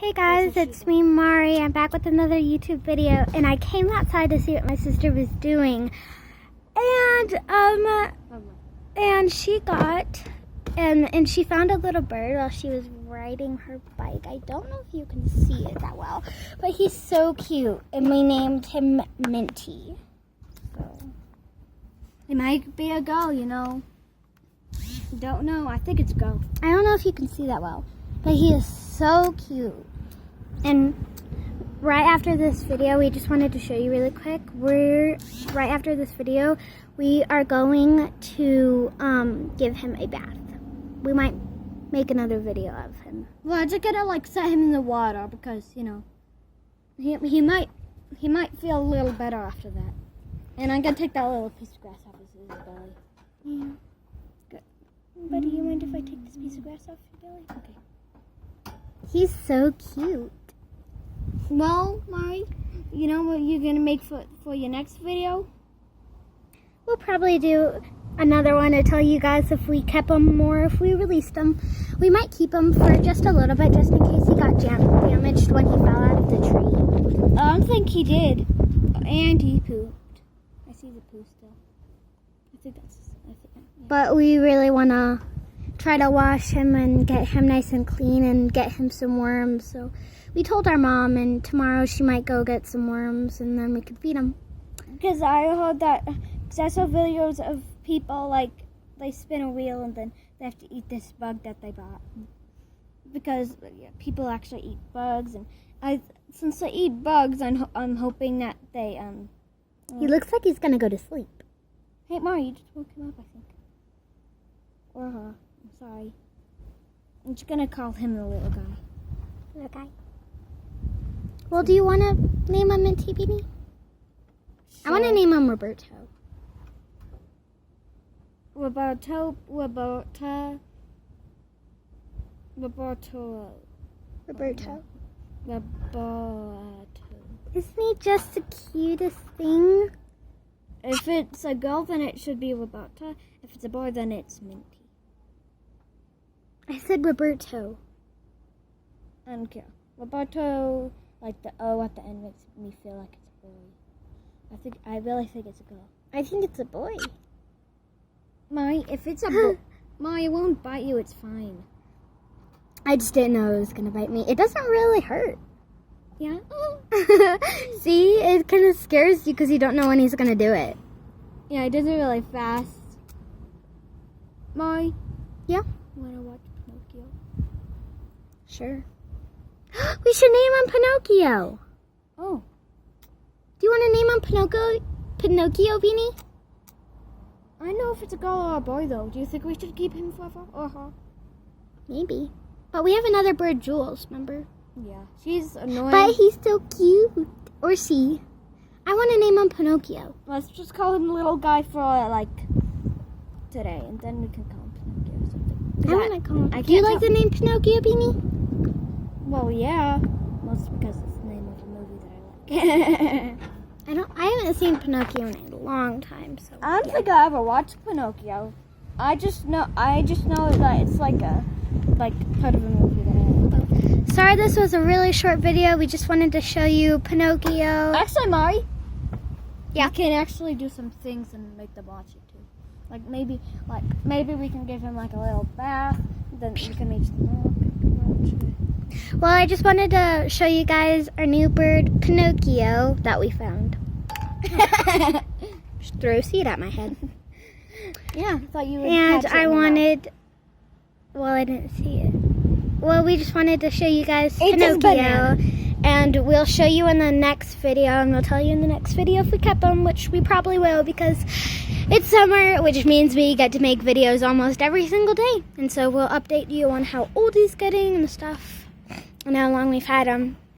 Hey guys, it's me, Mari. I'm back with another YouTube video, and I came outside to see what my sister was doing, and she found a little bird while she was riding her bike. I don't know if you can see it that well, but he's so cute, and we named him Minty. So It might be a girl, you know. Don't know. I think it's a girl. I don't know if you can see that well, but he is so cute. And right after this video, we just wanted to show you really quick. Right after this video, we are going to give him a bath. We might make another video of him. Well, I'm just gonna set him in the water because he might feel a little better after that. And I'm gonna take that little piece of grass off his belly. Yeah. Good. Buddy, you mind if I take this piece of grass off your belly? Okay. He's so cute. Well, Mari, you know what you're gonna make for your next video? We'll probably do another one to tell you guys if we kept him or if we released him. We might keep him for just a little bit, just in case he got damaged when he fell out of the tree. I don't think he did. And he pooped. I see the poo still. I think. Yeah. But we really want to try to wash him and get him nice and clean and get him some worms. So we told our mom, and tomorrow she might go get some worms and then we could feed him. Because I heard that, because I saw videos of people, they spin a wheel and then they have to eat this bug that they bought. Because people actually eat bugs, and since they eat bugs, I'm hoping that they, He looks like he's going to go to sleep. Hey, Mari, you just woke him up, I think. Or her. I'm sorry. I'm just going to call him the little guy. Okay. Well, do you want to name him Minty Beanie? Sure. I want to name him Roberto. Roberto. Isn't he just the cutest thing? If it's a girl, then it should be Roberta. If it's a boy, then it's Minty. I said Roberto. I don't care. Roberto, the O at the end makes me feel like it's a boy. I really think it's a girl. I think it's a boy. Mari, if it's a boy, Mari, it won't bite you. It's fine. I just didn't know it was going to bite me. It doesn't really hurt. Yeah? See, it kind of scares you because you don't know when he's going to do it. Yeah, it does it really fast. Mari? Yeah? Want to watch Pinocchio? Sure. We should name him Pinocchio. Oh. Do you want to name him Pinocchio, Beanie? I know if it's a girl or a boy, though. Do you think we should keep him forever? Or her? Maybe. But we have another bird, Jules, remember? Yeah. She's annoying. But he's so cute. Or she. I want to name him Pinocchio. Let's just call him little guy for, today. And then we can call him Pinocchio or something. I want to call him. I Do you can't like the name Pinocchio, Beanie? Well, yeah. Mostly because it's the name of a movie that I like. I haven't seen Pinocchio in a long time, so. I don't think I ever watched Pinocchio. I just know that it's part of a movie that I like. Sorry this was a really short video. We just wanted to show you Pinocchio. Actually, Mari. Yeah. We can actually do some things and make them watch it too. Maybe we can give him a little bath. Then we can make some. Well, I just wanted to show you guys our new bird, Pinocchio, that we found. Just threw a seed at my head. Yeah, I thought you would. And catch it I in the mouth. wanted, well, I didn't see it. Well, we just wanted to show you guys It's a Pinocchio. banana. And we'll show you in the next video, and we'll tell you in the next video if we kept them, which we probably will because it's summer, which means we get to make videos almost every single day. And so we'll update you on how old he's getting and stuff and how long we've had him.